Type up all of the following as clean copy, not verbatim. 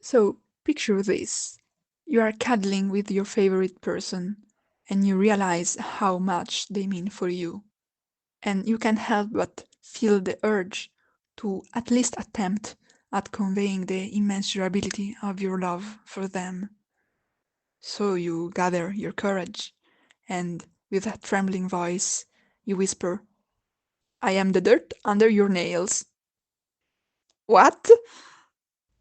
So, picture this. You are cuddling with your favorite person, and you realize how much they mean for you. And you can't help but feel the urge to at least attempt at conveying the immeasurability of your love for them. So you gather your courage, and with a trembling voice, you whisper, I am the dirt under your nails. What?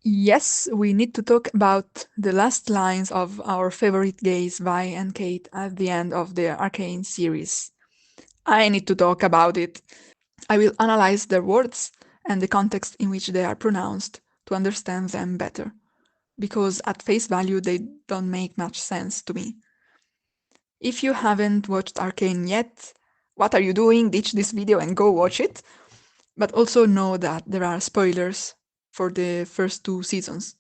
Yes, we need to talk about the last lines of our favorite gays, Vi and Cait, at the end of the Arcane series. I need to talk about it. I will analyze their words and the context in which they are pronounced to understand them better, because at face value they don't make much sense to me. If you haven't watched Arcane yet, what are you doing? Ditch this video and go watch it. But also know that there are spoilers for the first 2 seasons,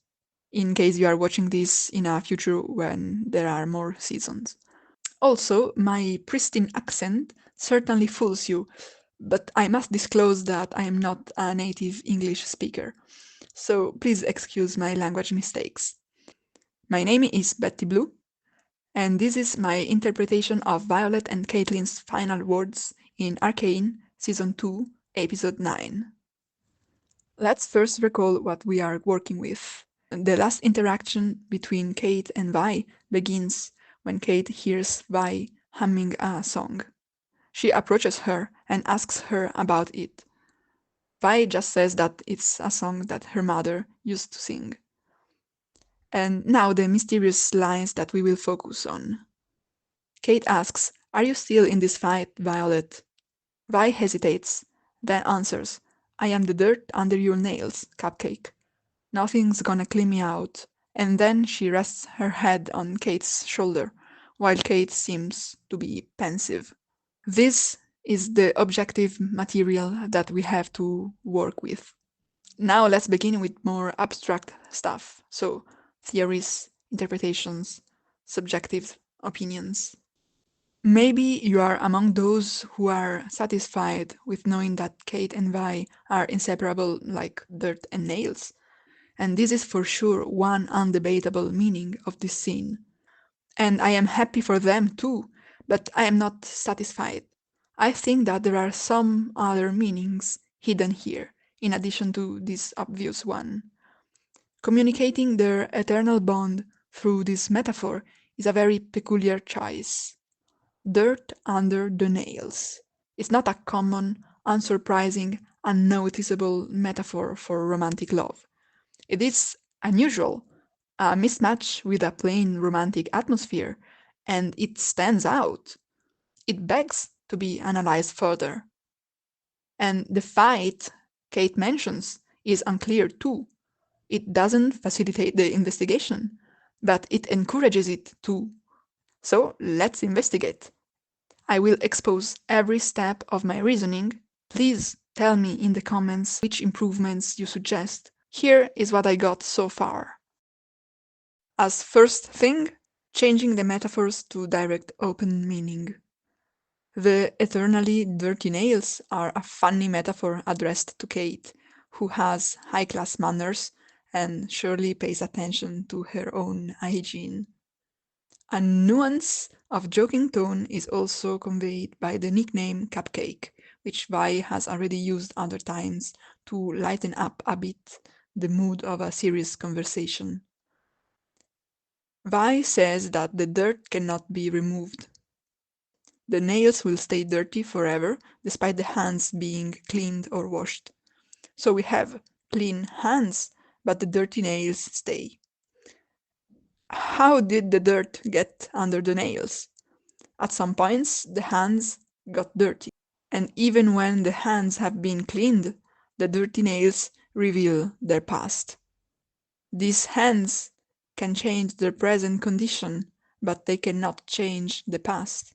in case you are watching this in a future when there are more seasons. Also, my pristine accent certainly fools you, but I must disclose that I am not a native English speaker, so please excuse my language mistakes. My name is Betty Blue, and this is my interpretation of Violet and Caitlyn's final words in Arcane Season 2, Episode 9. Let's first recall what we are working with. The last interaction between Cait and Vi begins when Cait hears Vi humming a song. She approaches her and asks her about it. Vi just says that it's a song that her mother used to sing. And now the mysterious lines that we will focus on. Cait asks, Are you still in this fight, Violet? Vi hesitates, then answers, I am the dirt under your nails, Cupcake. Nothing's gonna clean me out. And then she rests her head on Cait's shoulder, while Cait seems to be pensive. This is the objective material that we have to work with. Now let's begin with more abstract stuff. So, theories, interpretations, subjective opinions. Maybe you are among those who are satisfied with knowing that Cait and Vi are inseparable like dirt and nails. And this is for sure one undebatable meaning of this scene. And I am happy for them too, but I am not satisfied. I think that there are some other meanings hidden here, in addition to this obvious one. Communicating their eternal bond through this metaphor is a very peculiar choice. Dirt under the nails. It's not a common, unsurprising, unnoticeable metaphor for romantic love. It is unusual, a mismatch with a plain romantic atmosphere, and it stands out. It begs to be analyzed further. And the fight Cait mentions is unclear too. It doesn't facilitate the investigation, but it encourages it too. So let's investigate. I will expose every step of my reasoning. Please tell me in the comments which improvements you suggest. Here is what I got so far. As first thing, changing the metaphors to direct open meaning. The eternally dirty nails are a funny metaphor addressed to Cait, who has high-class manners and surely pays attention to her own hygiene. A nuance of joking tone is also conveyed by the nickname Cupcake, which Vi has already used other times to lighten up a bit the mood of a serious conversation. Vi says that the dirt cannot be removed. The nails will stay dirty forever, despite the hands being cleaned or washed. So we have clean hands, but the dirty nails stay. How did the dirt get under the nails? At some points, the hands got dirty. And even when the hands have been cleaned, the dirty nails reveal their past. These hands can change their present condition, but they cannot change the past.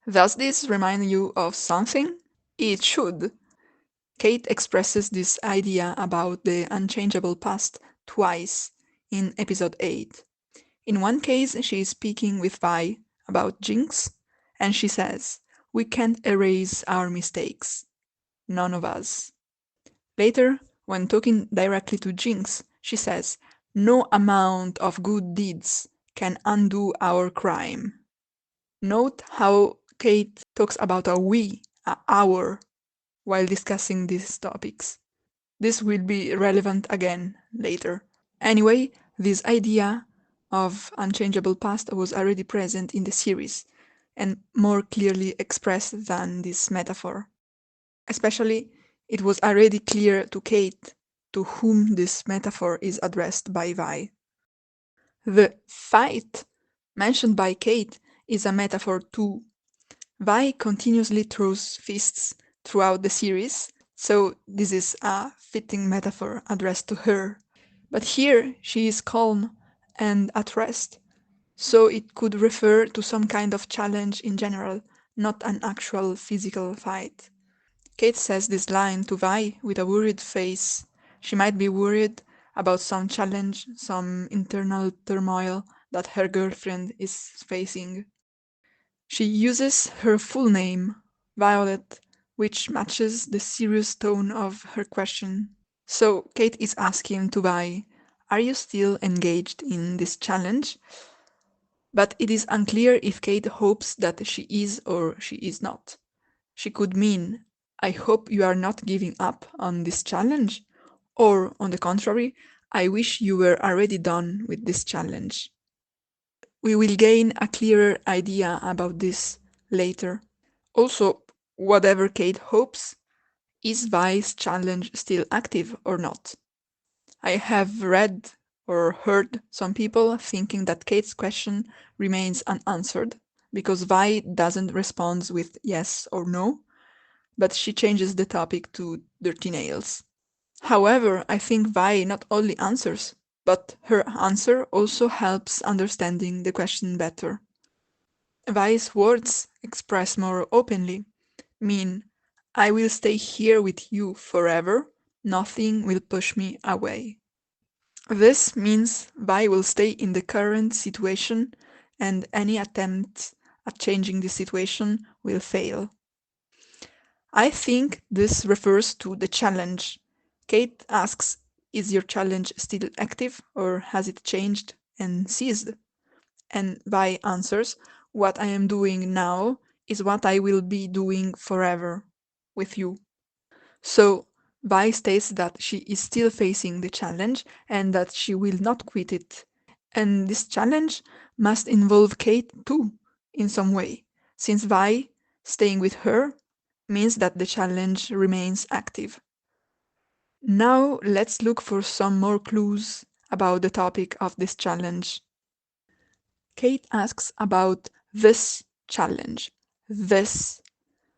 Does this remind you of something? It should. Cait expresses this idea about the unchangeable past twice in episode 8. In one case, she is speaking with Vi about jinx, and she says, "We can't erase our mistakes. None of us." Later, when talking directly to Jinx, she says, No amount of good deeds can undo our crime. Note how Cait talks about a we, a our, while discussing these topics. This will be relevant again later. Anyway, this idea of unchangeable past was already present in the series and more clearly expressed than this metaphor. Especially, it was already clear to Cait to whom this metaphor is addressed by Vi. The fight mentioned by Cait is a metaphor too. Vi continuously throws fists throughout the series, so this is a fitting metaphor addressed to her. But here she is calm and at rest, so it could refer to some kind of challenge in general, not an actual physical fight. Cait says this line to Vi with a worried face. She might be worried about some challenge, some internal turmoil that her girlfriend is facing. She uses her full name, Violet, which matches the serious tone of her question. So Cait is asking to Vi, are you still engaged in this challenge? But it is unclear if Cait hopes that she is or she is not. She could mean, I hope you are not giving up on this challenge, or on the contrary, I wish you were already done with this challenge. We will gain a clearer idea about this later. Also, whatever Cait hopes, is Vi's challenge still active or not? I have read or heard some people thinking that Cait's question remains unanswered because Vi doesn't respond with yes or no, but she changes the topic to dirty nails. However, I think Vi not only answers, but her answer also helps understanding the question better. Vi's words, expressed more openly, mean I will stay here with you forever, nothing will push me away. This means Vi will stay in the current situation and any attempt at changing the situation will fail. I think this refers to the challenge. Cait asks, is your challenge still active or has it changed and ceased? And Vi answers, what I am doing now is what I will be doing forever with you. So Vi states that she is still facing the challenge and that she will not quit it. And this challenge must involve Cait too, in some way, since Vi staying with her means that the challenge remains active. Now let's look for some more clues about the topic of this challenge. Cait asks about this challenge. This.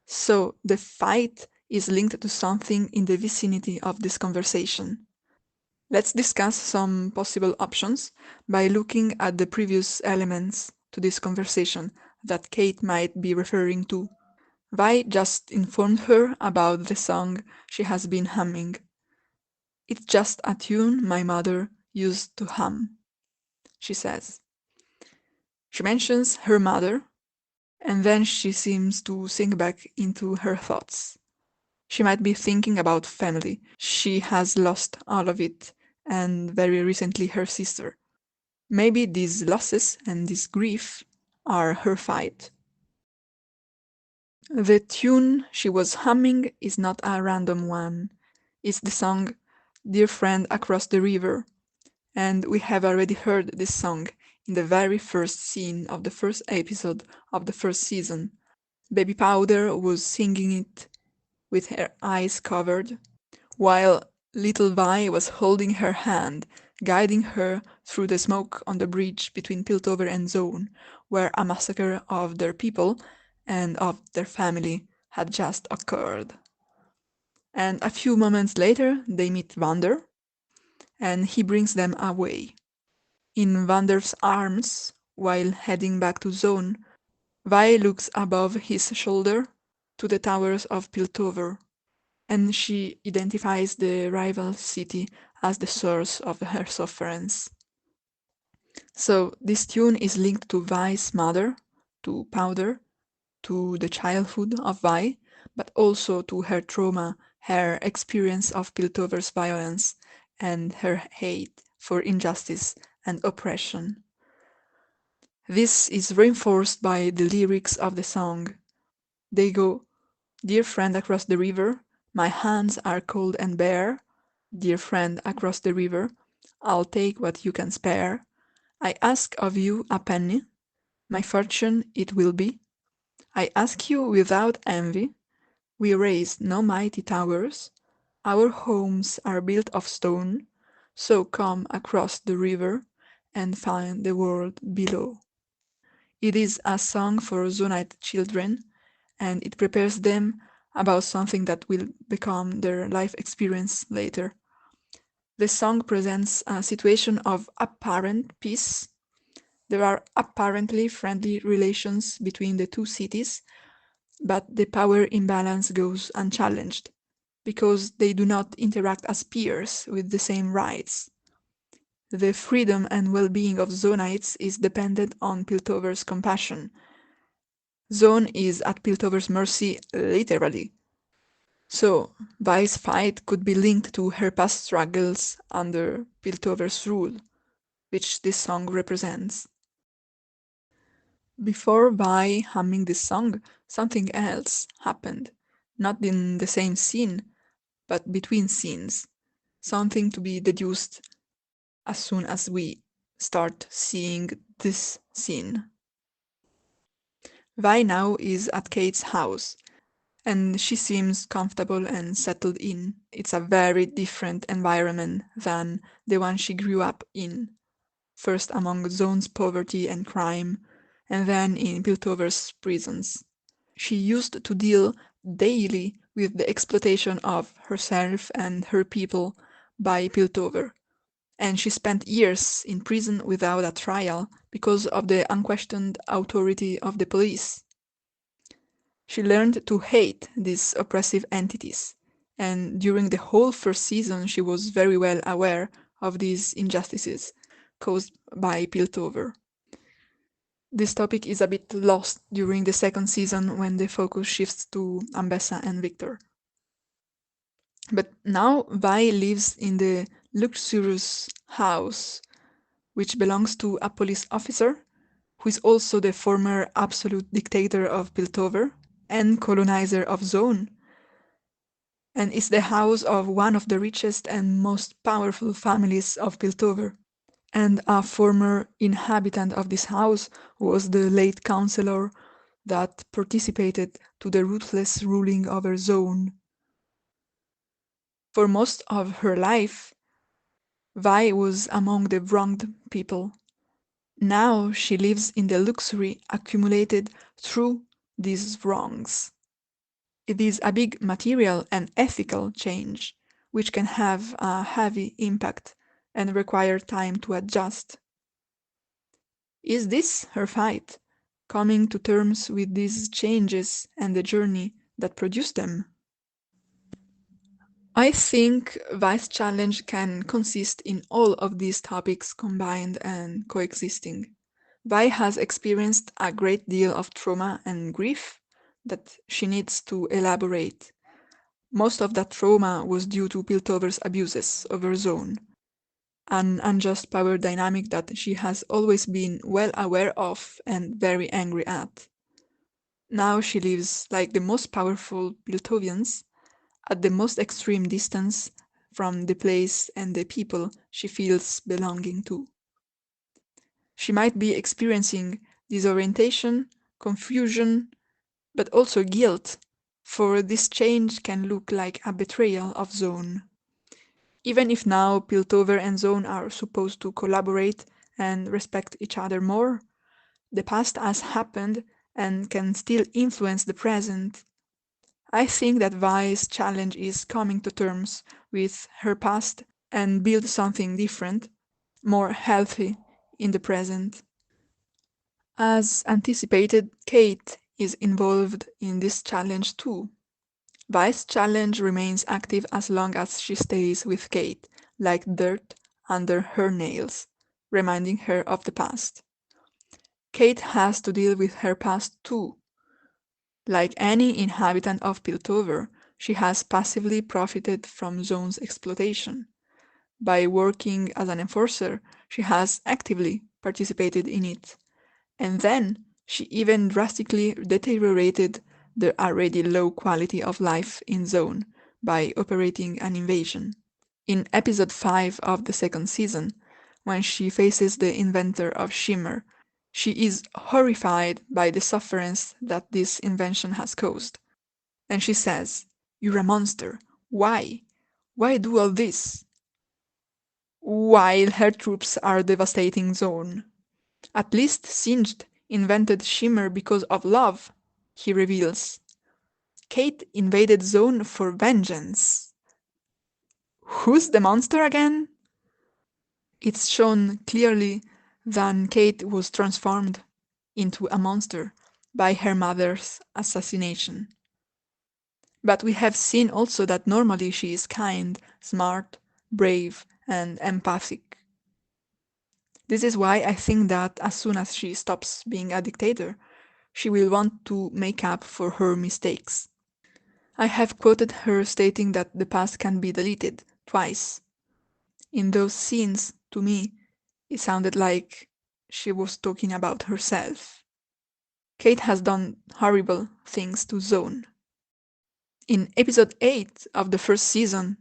So the fight is linked to something in the vicinity of this conversation. Let's discuss some possible options by looking at the previous elements to this conversation that Cait might be referring to. Vi just informed her about the song she has been humming. It's just a tune my mother used to hum, she says. She mentions her mother, and then she seems to sink back into her thoughts. She might be thinking about family. She has lost all of it, and very recently her sister. Maybe these losses and this grief are her fight. The tune she was humming is not a random one. It's the song Dear Friend Across the River, and we have already heard this song in the very first scene of the first episode of the first season. Baby Powder was singing it with her eyes covered, while little Vi was holding her hand, guiding her through the smoke on the bridge between Piltover and Zaun, where a massacre of their people and of their family had just occurred. And a few moments later, they meet Vander, and he brings them away. In Vander's arms, while heading back to Zaun, Vi looks above his shoulder to the towers of Piltover, and she identifies the rival city as the source of her sufferance. So this tune is linked to Vi's mother, to Powder, to the childhood of Vi, but also to her trauma, her experience of Piltover's violence, and her hate for injustice and oppression. This is reinforced by the lyrics of the song. They go, "Dear friend across the river, my hands are cold and bare. Dear friend across the river, I'll take what you can spare. I ask of you a penny, my fortune it will be. I ask you without envy, we raise no mighty towers. Our homes are built of stone, so come across the river and find the world below." It is a song for Zaunite children, and it prepares them about something that will become their life experience later. The song presents a situation of apparent peace. There are apparently friendly relations between the two cities, but the power imbalance goes unchallenged, because they do not interact as peers with the same rights. The freedom and well-being of Zaunites is dependent on Piltover's compassion. Zaun is at Piltover's mercy, literally. So, Vi's fight could be linked to her past struggles under Piltover's rule, which this song represents. Before Vi humming this song, something else happened. Not in the same scene, but between scenes. Something to be deduced as soon as we start seeing this scene. Vi now is at Cait's house, and she seems comfortable and settled in. It's a very different environment than the one she grew up in, first among Zaun's poverty and crime, and then in Piltover's prisons. She used to deal daily with the exploitation of herself and her people by Piltover, and she spent years in prison without a trial because of the unquestioned authority of the police. She learned to hate these oppressive entities, and during the whole first season she was very well aware of these injustices caused by Piltover. This topic is a bit lost during the second season when the focus shifts to Ambessa and Victor. But now Vi lives in the luxurious house, which belongs to a police officer, who is also the former absolute dictator of Piltover and colonizer of Zaun, and is the house of one of the richest and most powerful families of Piltover. And a former inhabitant of this house was the late councillor that participated to the ruthless ruling over Zaun. For most of her life, Vi was among the wronged people. Now she lives in the luxury accumulated through these wrongs. It is a big material and ethical change, which can have a heavy impact and require time to adjust. Is this her fight, coming to terms with these changes and the journey that produced them? I think Vi's challenge can consist in all of these topics combined and coexisting. Vi has experienced a great deal of trauma and grief that she needs to elaborate. Most of that trauma was due to Piltover's abuses over Zaun, an unjust power dynamic that she has always been well aware of and very angry at. Now she lives like the most powerful Piltovians, at the most extreme distance from the place and the people she feels belonging to. She might be experiencing disorientation, confusion, but also guilt, for this change can look like a betrayal of Zaun. Even if now Piltover and Zaun are supposed to collaborate and respect each other more, the past has happened and can still influence the present. I think that Vi's challenge is coming to terms with her past and build something different, more healthy in the present. As anticipated, Cait is involved in this challenge too. Vi's challenge remains active as long as she stays with Cait, like dirt under her nails, reminding her of the past. Cait has to deal with her past too. Like any inhabitant of Piltover, she has passively profited from Zaun's exploitation. By working as an enforcer, she has actively participated in it. And then she even drastically deteriorated the already low quality of life in Zaun by operating an invasion. In episode 5 of the second season, when she faces the inventor of Shimmer, she is horrified by the sufferance that this invention has caused. And she says, "You're a monster. Why? Why do all this?" While her troops are devastating Zaun. At least Singed invented Shimmer because of love, he reveals. Cait invaded Zaun for vengeance. Who's the monster again? It's shown clearly that Cait was transformed into a monster by her mother's assassination. But we have seen also that normally she is kind, smart, brave, and empathic. This is why I think that as soon as she stops being a dictator, she will want to make up for her mistakes. I have quoted her stating that the past can be deleted twice. In those scenes, to me, it sounded like she was talking about herself. Cait has done horrible things to Zaun. In episode 8 of the first season,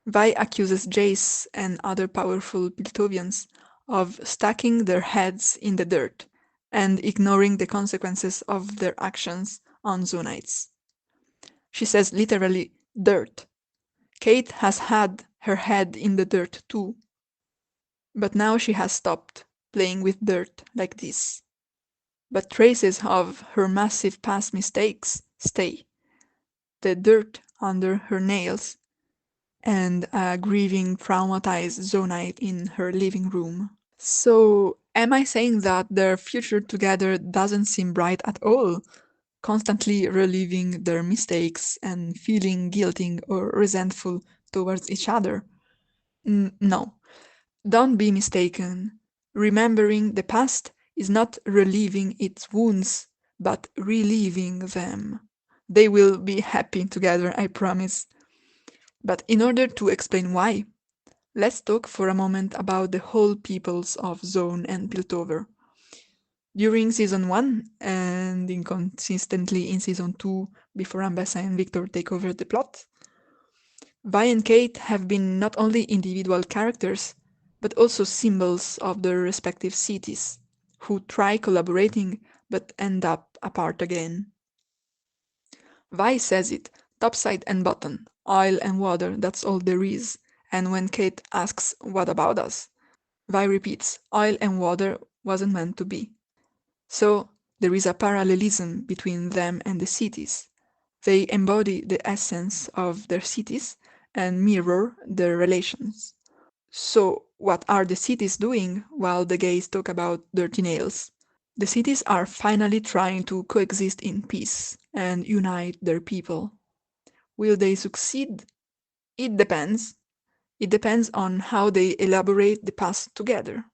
Vi accuses Jace and other powerful Piltovians of stacking their heads in the dirt and ignoring the consequences of their actions on Zaunites. She says literally dirt. Cait has had her head in the dirt too, but now she has stopped playing with dirt like this. But traces of her massive past mistakes stay. The dirt under her nails and a grieving, traumatized Zonite in her living room. So, am I saying that their future together doesn't seem bright at all? Constantly reliving their mistakes and feeling guilty or resentful towards each other? No. Don't be mistaken. Remembering the past is not reliving its wounds, but reliving them. They will be happy together, I promise. But in order to explain why, let's talk for a moment about the whole peoples of Zaun and Piltover. During season 1 and inconsistently in season 2 before Ambessa and Victor take over the plot, Vi and Cait have been not only individual characters, but also symbols of their respective cities, who try collaborating but end up apart again. Vi says it, topside and bottom, oil and water, that's all there is. And when Cait asks, "What about us?" Vi repeats, "Oil and water wasn't meant to be." So there is a parallelism between them and the cities. They embody the essence of their cities and mirror their relations. So what are the cities doing while the gays talk about dirty nails? The cities are finally trying to coexist in peace and unite their people. Will they succeed? It depends. It depends on how they elaborate the past together.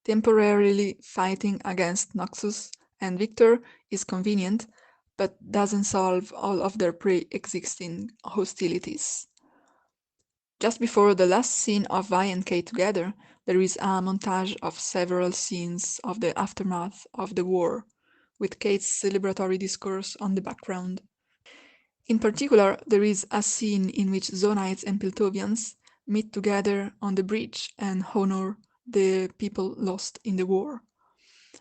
Temporarily fighting against Noxus and Victor is convenient, but doesn't solve all of their pre-existing hostilities. Just before the last scene of Vi and Cait together, there is a montage of several scenes of the aftermath of the war, with Cait's celebratory discourse on the background. In particular, there is a scene in which Zonites and Piltovians meet together on the bridge and honor the people lost in the war.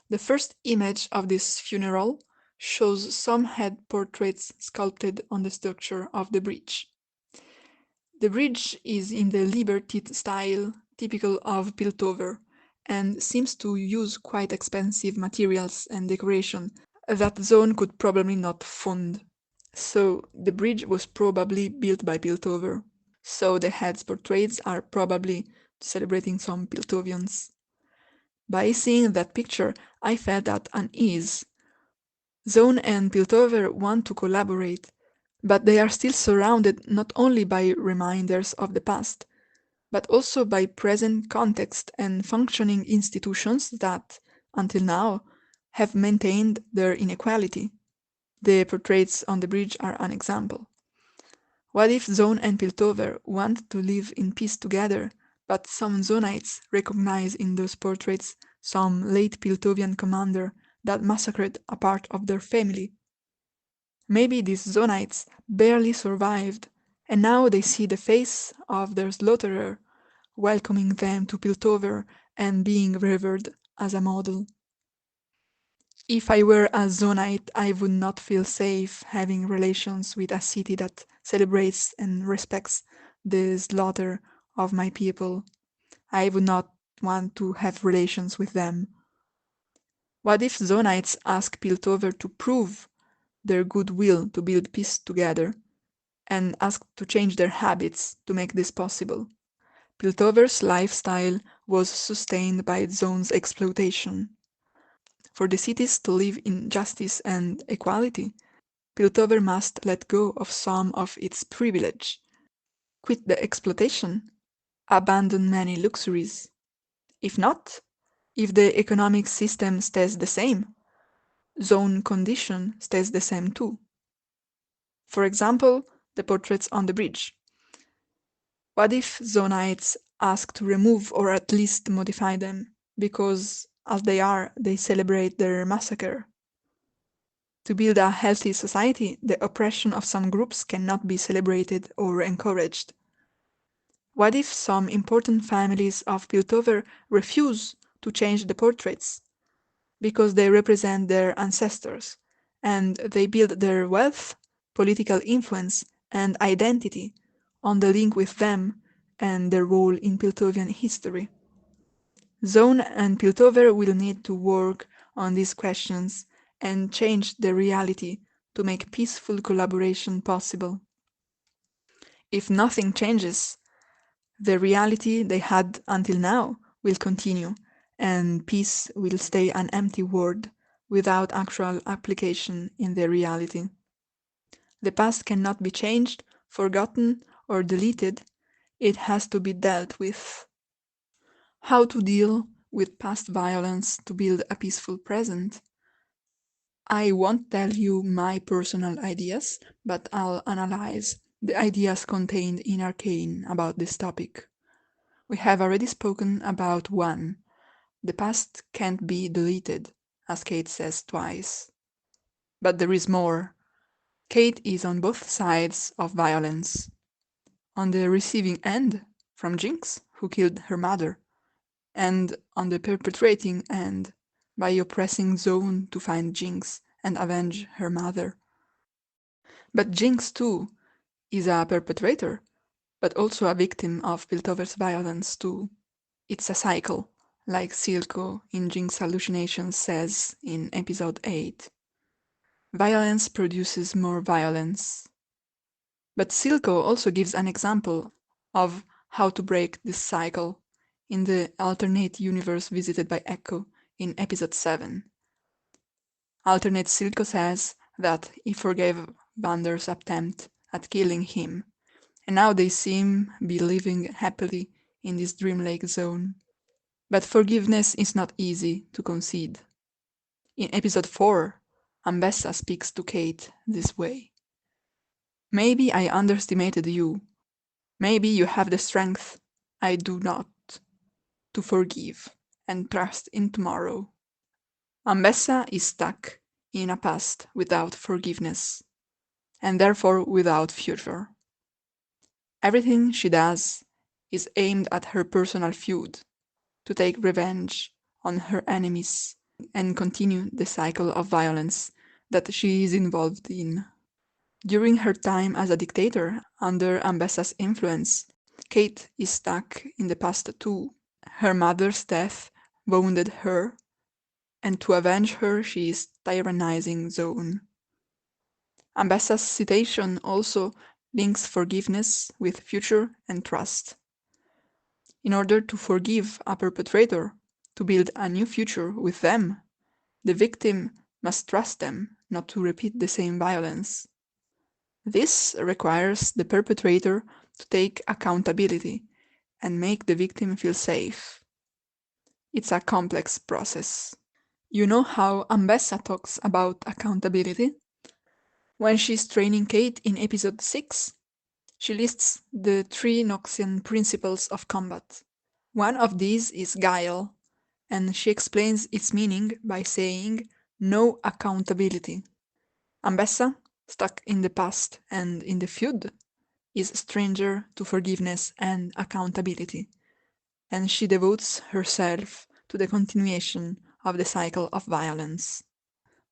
The first image of this funeral shows some head portraits sculpted on the structure of the bridge. The bridge is in the Liberty style typical of Piltover and seems to use quite expensive materials and decoration that Zaun could probably not fund. So the bridge was probably built by Piltover. So the heads portraits are probably celebrating some Piltovians. By seeing that picture, I felt at unease. Zaun and Piltover want to collaborate, but they are still surrounded not only by reminders of the past, but also by present context and functioning institutions that, until now, have maintained their inequality. The portraits on the bridge are an example. What if Zaun and Piltover want to live in peace together, But some Zonites recognize in those portraits some late Piltovian commander that massacred a part of their family. Maybe these Zonites barely survived, and now they see the face of their slaughterer, welcoming them to Piltover and being revered as a model. If I were a Zonite, I would not feel safe having relations with a city that celebrates and respects the slaughter of my people. I would not want to have relations with them. What if Zonites ask Piltover to prove their goodwill to build peace together, and ask to change their habits to make this possible? Piltover's lifestyle was sustained by zaun's exploitation. For the cities to live in justice and equality, Piltover must let go of some of its privilege, quit the exploitation, abandon many luxuries. If not, if the economic system stays the same, zaun condition stays the same too. For example, the portraits on the bridge. What if Zonites ask to remove or at least modify them, because as they are, they celebrate their massacre? To build a healthy society, the oppression of some groups cannot be celebrated or encouraged. What if some important families of Piltover refuse to change the portraits because they represent their ancestors, and they build their wealth, political influence, and identity on the link with them and their role in Piltovian history? Zaun and Piltover will need to work on these questions and change the reality to make peaceful collaboration possible. If nothing changes, the reality they had until now will continue, and peace will stay an empty word without actual application in their reality. The past cannot be changed, forgotten, or deleted. It has to be dealt with. How to deal with past violence to build a peaceful present? I won't tell you my personal ideas, but I'll analyze the ideas contained in Arcane about this topic. We have already spoken about one. The past can't be deleted, as Cait says twice. But there is more. Cait is on both sides of violence. On the receiving end, from Jinx, who killed her mother, and on the perpetrating end, by oppressing Zaun to find Jinx and avenge her mother. But Jinx, too, is a perpetrator, but also a victim of Piltover's violence, too. It's a cycle, like Silco in Jinx Hallucinations says in episode 8. Violence produces more violence. But Silco also gives an example of how to break this cycle in the alternate universe visited by Echo in episode 7. Alternate Silco says that he forgave Vander's attempt at killing him, and now they seem be living happily in this dreamlake zone. But forgiveness is not easy to concede. In episode 4, Ambessa speaks to Cait this way. Maybe I underestimated you. Maybe you have the strength I do not, to forgive and trust in tomorrow. Ambessa is stuck in a past without forgiveness, and therefore without future. Everything she does is aimed at her personal feud, to take revenge on her enemies and continue the cycle of violence that she is involved in. During her time as a dictator under Ambessa's influence, Cait is stuck in the past too. Her mother's death wounded her, and to avenge her she is tyrannizing Zaun. Ambessa's citation also links forgiveness with future and trust. In order to forgive a perpetrator, to build a new future with them, the victim must trust them not to repeat the same violence. This requires the perpetrator to take accountability and make the victim feel safe. It's a complex process. You know how Ambessa talks about accountability? When she's training Cait in episode 6, she lists the 3 Noxian principles of combat. One of these is guile, and she explains its meaning by saying no accountability. Ambessa, stuck in the past and in the feud, is a stranger to forgiveness and accountability, and she devotes herself to the continuation of the cycle of violence.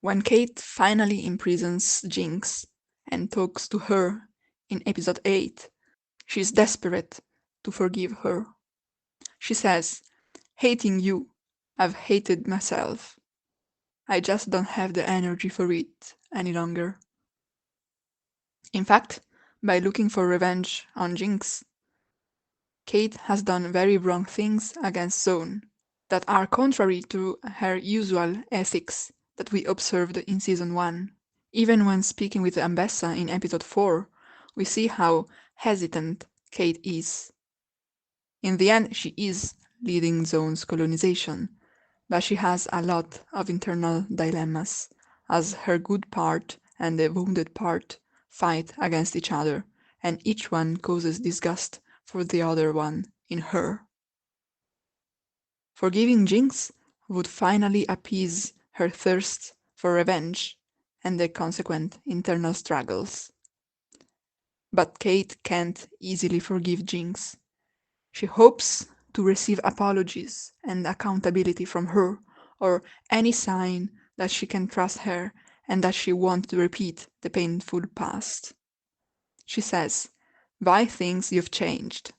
When Cait finally imprisons Jinx and talks to her in episode 8, she is desperate to forgive her. She says, "Hating you, I've hated myself. I just don't have the energy for it any longer." In fact, by looking for revenge on Jinx, Cait has done very wrong things against Zaun that are contrary to her usual ethics that we observed in season 1. Even when speaking with Ambessa in episode 4, we see how hesitant Cait is. In the end, she is leading Zaun's colonization, but she has a lot of internal dilemmas, as her good part and the wounded part fight against each other, and each one causes disgust for the other one in her. Forgiving Jinx would finally appease her thirst for revenge and the consequent internal struggles. But Cait can't easily forgive Jinx. She hopes to receive apologies and accountability from her, or any sign that she can trust her and that she won't repeat the painful past. She says, "Vi thinks you've changed."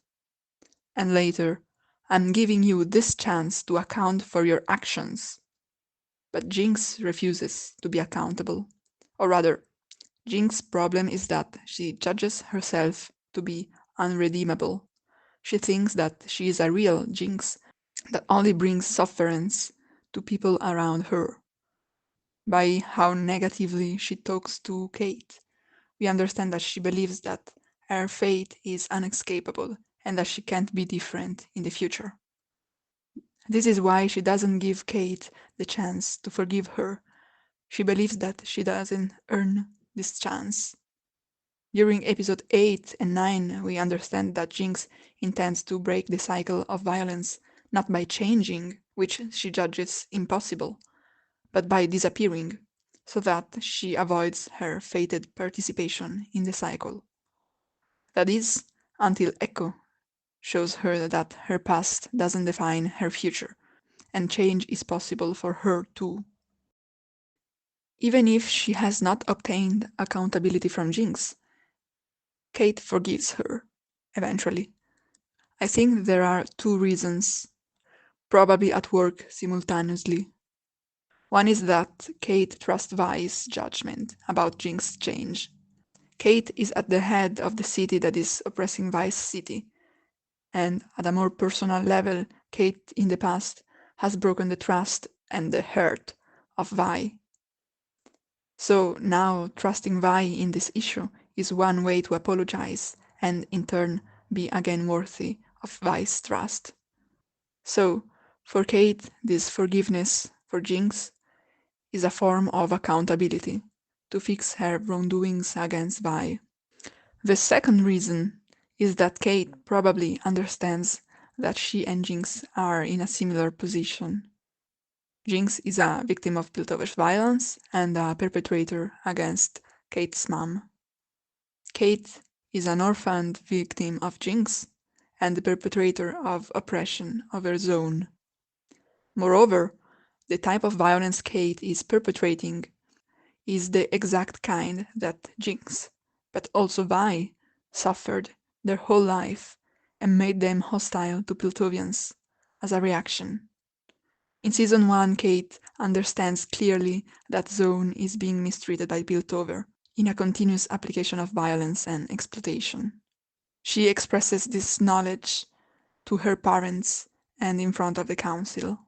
And later, "I'm giving you this chance to account for your actions." But Jinx refuses to be accountable. Or rather, Jinx's problem is that she judges herself to be unredeemable. She thinks that she is a real Jinx that only brings sufferance to people around her. By how negatively she talks to Cait, we understand that she believes that her fate is unescapable and that she can't be different in the future. This is why she doesn't give Cait the chance to forgive her. She believes that she doesn't earn this chance. During episode 8 and 9, we understand that Jinx intends to break the cycle of violence not by changing, which she judges impossible, but by disappearing, so that she avoids her fated participation in the cycle. That is, until Echo shows her that her past doesn't define her future, and change is possible for her too. Even if she has not obtained accountability from Jinx, Cait forgives her, eventually. I think there are two reasons, probably at work simultaneously. One is that Cait trusts Vi's judgment about Jinx's change. Cait is at the head of the city that is oppressing Vi's city, and at a more personal level, Cait in the past has broken the trust and the hurt of Vi. So now trusting Vi in this issue is one way to apologize and in turn be again worthy of Vi's trust. So, for Cait, this forgiveness for Jinx is a form of accountability to fix her wrongdoings against Vi. The second reason is that Cait probably understands that she and Jinx are in a similar position. Jinx is a victim of Piltover's violence and a perpetrator against Cait's mom. Cait is an orphaned victim of Jinx and the perpetrator of oppression over Zaun. Moreover, the type of violence Cait is perpetrating is the exact kind that Jinx, but also Vi, suffered their whole life and made them hostile to Piltovians as a reaction. In season 1, Cait understands clearly that Zaun is being mistreated by Piltover in a continuous application of violence and exploitation. She expresses this knowledge to her parents and in front of the council.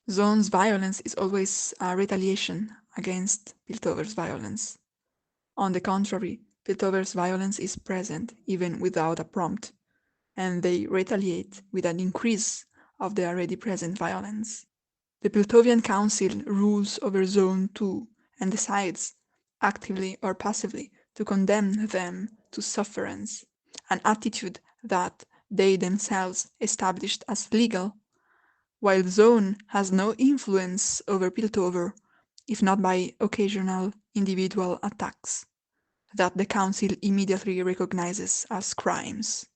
Zaun's violence is always a retaliation against Piltover's violence. On the contrary, Piltover's violence is present even without a prompt, and they retaliate with an increase of the already present violence. The Piltovian Council rules over Zaun too and decides, actively or passively, to condemn them to sufferance, an attitude that they themselves established as legal, while Zaun has no influence over Piltover, if not by occasional individual attacks, that the Council immediately recognizes as crimes.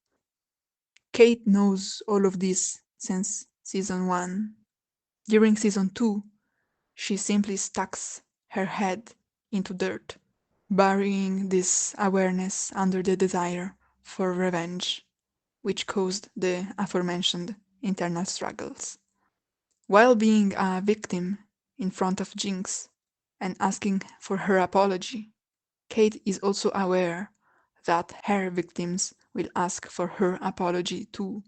Cait knows all of this since Season 1. During Season 2, she simply sticks her head into dirt, burying this awareness under the desire for revenge, which caused the aforementioned internal struggles. While being a victim in front of Jinx and asking for her apology, Cait is also aware that her victims will ask for her apology too.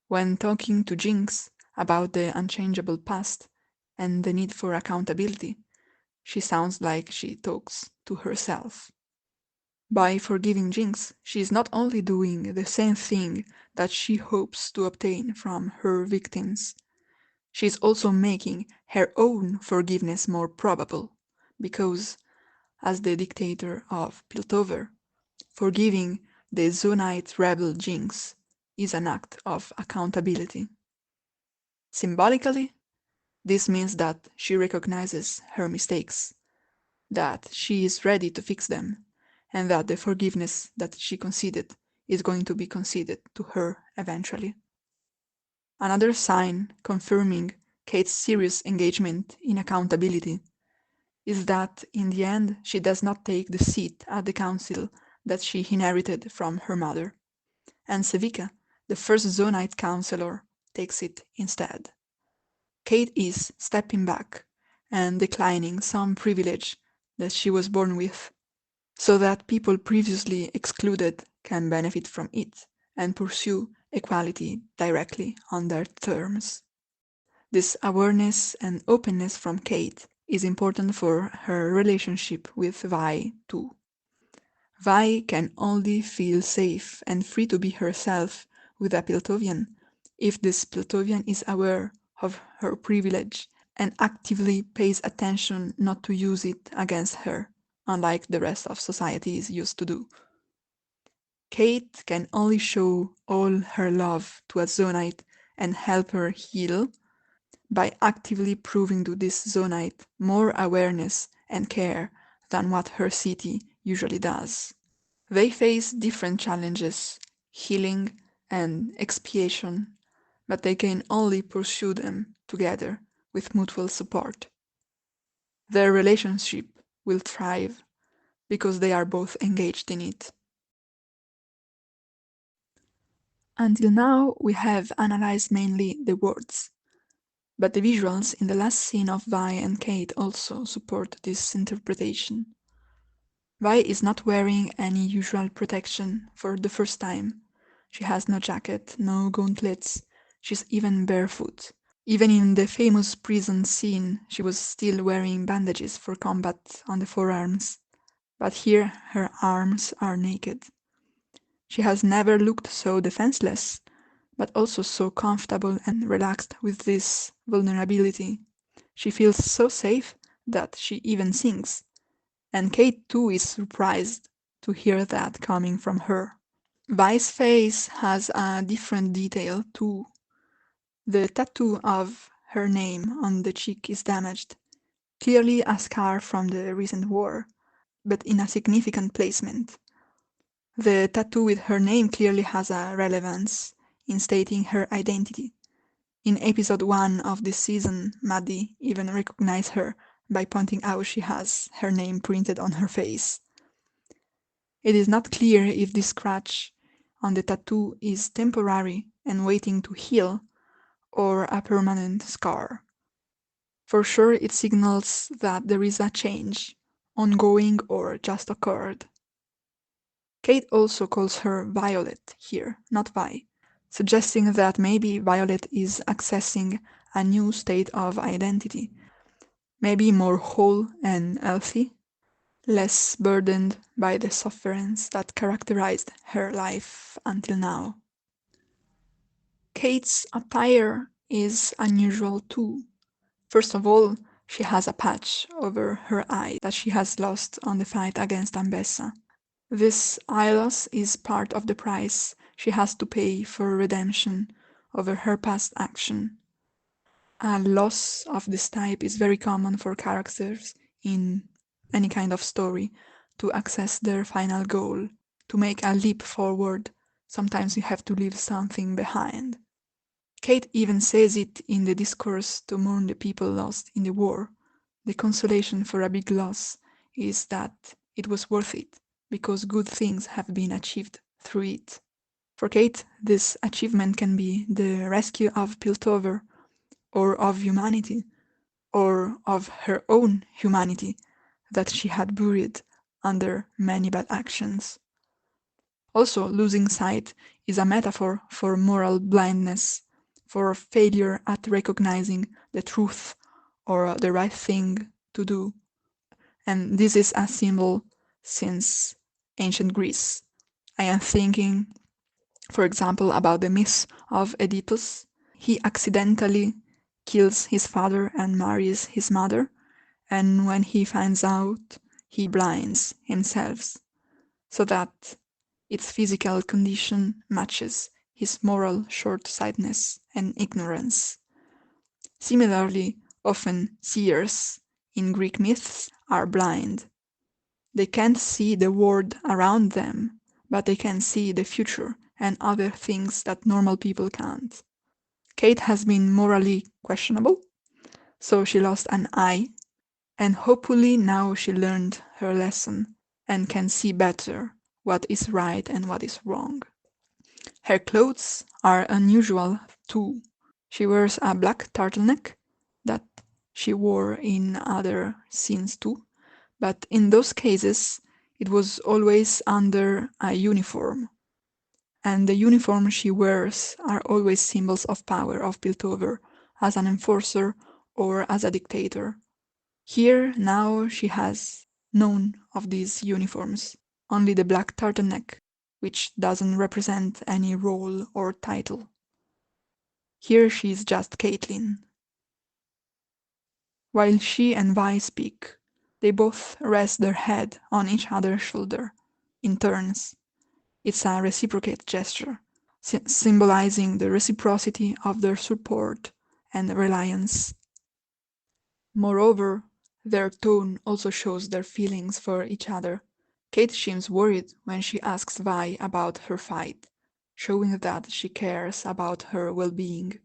When talking to Jinx about the unchangeable past and the need for accountability, she sounds like she talks to herself. By forgiving Jinx, she is not only doing the same thing that she hopes to obtain from her victims, she is also making her own forgiveness more probable, because, as the dictator of Piltover, forgiving the Zaunite rebel Jinx is an act of accountability. Symbolically, this means that she recognizes her mistakes, that she is ready to fix them, and that the forgiveness that she conceded is going to be conceded to her eventually. Another sign confirming Cait's serious engagement in accountability is that in the end she does not take the seat at the council that she inherited from her mother, and Sevika, the first Zaunite councillor, takes it instead. Cait is stepping back and declining some privilege that she was born with, so that people previously excluded can benefit from it and pursue equality directly on their terms. This awareness and openness from Cait is important for her relationship with Vi too. Vi can only feel safe and free to be herself with a Piltovian if this Piltovian is aware of her privilege and actively pays attention not to use it against her, unlike the rest of society is used to do. Cait can only show all her love to a Zaunite and help her heal by actively proving to this Zaunite more awareness and care than what her city usually does. They face different challenges, healing and expiation, but they can only pursue them together with mutual support. Their relationship will thrive because they are both engaged in it. Until now, we have analyzed mainly the words, but the visuals in the last scene of Vi and Cait also support this interpretation. Vi is not wearing any usual protection for the first time. She has no jacket, no gauntlets, she's even barefoot. Even in the famous prison scene, she was still wearing bandages for combat on the forearms, but here her arms are naked. She has never looked so defenseless, but also so comfortable and relaxed with this vulnerability. She feels so safe that she even sings, and Cait too is surprised to hear that coming from her. Vi's face has a different detail too. The tattoo of her name on the cheek is damaged, clearly a scar from the recent war, but in a significant placement. The tattoo with her name clearly has a relevance in stating her identity. In episode 1 of this season, Maddie even recognized her by pointing out she has her name printed on her face. It is not clear if this scratch on the tattoo is temporary and waiting to heal, or a permanent scar. For sure, it signals that there is a change, ongoing or just occurred. Cait also calls her Violet here, not Vi, suggesting that maybe Violet is accessing a new state of identity, maybe more whole and healthy, less burdened by the sufferance that characterized her life until now. Cait's attire is unusual too. First of all, she has a patch over her eye that she has lost on the fight against Ambessa. This eye loss is part of the price she has to pay for redemption over her past action. A loss of this type is very common for characters in any kind of story to access their final goal, to make a leap forward. Sometimes you have to leave something behind. Cait even says it in the discourse to mourn the people lost in the war. The consolation for a big loss is that it was worth it, because good things have been achieved through it. For Cait, this achievement can be the rescue of Piltover, or of humanity, or of her own humanity that she had buried under many bad actions. Also, losing sight is a metaphor for moral blindness, for failure at recognizing the truth or the right thing to do. And this is a symbol since ancient Greece. I am thinking, for example, about the myth of Oedipus. He accidentally kills his father and marries his mother, and when he finds out, he blinds himself so that its physical condition matches his moral short-sightedness and ignorance. Similarly, often seers in Greek myths are blind. They can't see the world around them, but they can see the future and other things that normal people can't. Cait has been morally questionable, so she lost an eye, and hopefully now she learned her lesson and can see better what is right and what is wrong. Her clothes are unusual too. She wears a black turtleneck that she wore in other scenes too, but in those cases it was always under a uniform. And the uniform she wears are always symbols of power of Piltover, as an enforcer or as a dictator. Here now she has none of these uniforms, only the black turtleneck, which doesn't represent any role or title. Here she is just Caitlyn. While she and Vi speak, they both rest their head on each other's shoulder, in turns. It's a reciprocate gesture, symbolizing the reciprocity of their support and reliance. Moreover, their tone also shows their feelings for each other. Cait seems worried when she asks Vi about her fight, showing that she cares about her well-being.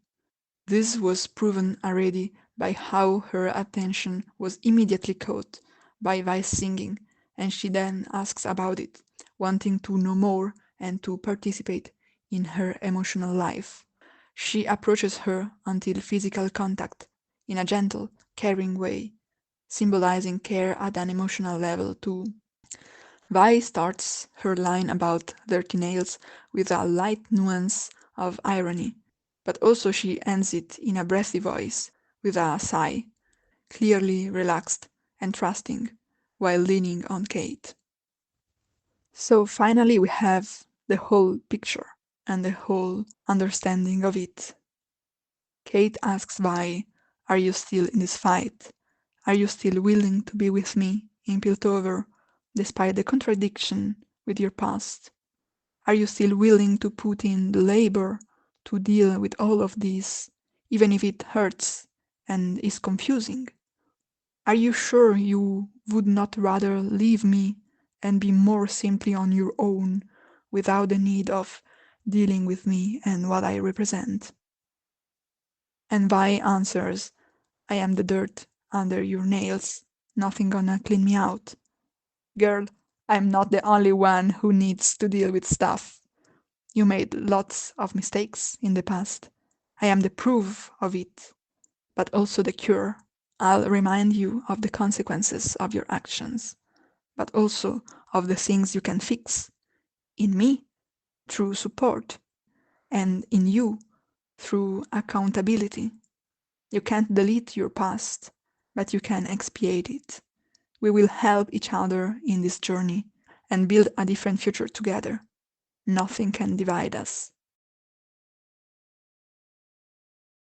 This was proven already by how her attention was immediately caught by Vi's singing, and she then asks about it, wanting to know more and to participate in her emotional life. She approaches her until physical contact, in a gentle, caring way, symbolizing care at an emotional level too. Vi starts her line about dirty nails with a light nuance of irony, but also she ends it in a breathy voice, with a sigh, clearly relaxed and trusting, while leaning on Cait. So finally we have the whole picture and the whole understanding of it. Cait asks Vi, "Are you still in this fight? Are you still willing to be with me in Piltover, despite the contradiction with your past? Are you still willing to put in the labor to deal with all of this, even if it hurts and is confusing? Are you sure you would not rather leave me and be more simply on your own, without the need of dealing with me and what I represent?" And Vi answers, "I am the dirt under your nails, nothing gonna clean me out. Girl, I'm not the only one who needs to deal with stuff. You made lots of mistakes in the past. I am the proof of it, but also the cure. I'll remind you of the consequences of your actions, but also of the things you can fix. In me, through support, and in you, through accountability. You can't delete your past, but you can expiate it. We will help each other in this journey and build a different future together. Nothing can divide us."